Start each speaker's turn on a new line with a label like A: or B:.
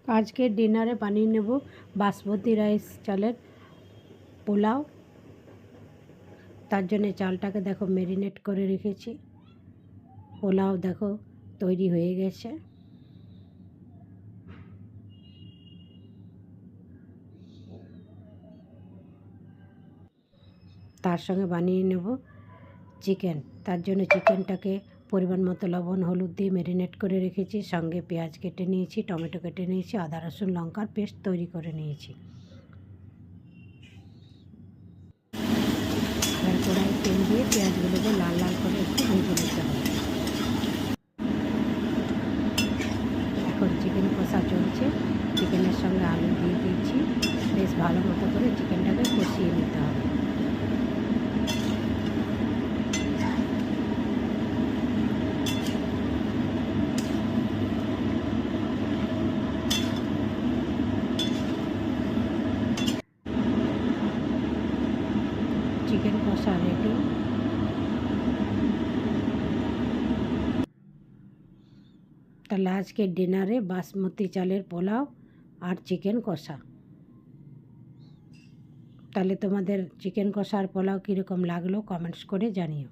A: আজকে ডিনারে বানিয়ে নেব বাসমতি রাইস চালের পোলাও। তার জন্য চালটাকে দেখো ম্যারিনেট করে রেখেছি। পোলাও দেখো তৈরি হয়ে গেছে। তার সঙ্গে বানিয়ে নেব চিকেন। তার জন্য চিকেনটাকে পরিমাণ মতো লবণ হলুদ দিয়ে ম্যারিনেট করে রেখেছি। সঙ্গে পেঁয়াজ কেটে নিয়েছি, টমেটো কেটে নিয়েছি, আদা রসুন লঙ্কার পেস্ট তৈরি করে নিয়েছি। এবার কড়াই তেল দিয়ে পেঁয়াজগুলোকে লাল লাল করে একটু ভেজে নিতে হবে। এখন চিকেন কষা চলছে। চিকেনের সঙ্গে আলু দিয়ে দিয়েছি। বেশ ভালো মতো করে চিকেনটাকে কষিয়ে নিতে হবে। চিকেন কষা রেডি। তাহলে আজকের ডিনারে বাসমতি চালের পোলাও আর চিকেন কষা। তাহলে তোমাদের চিকেন কষা আর পোলাও কীরকম লাগলো কমেন্টস করে জানিও।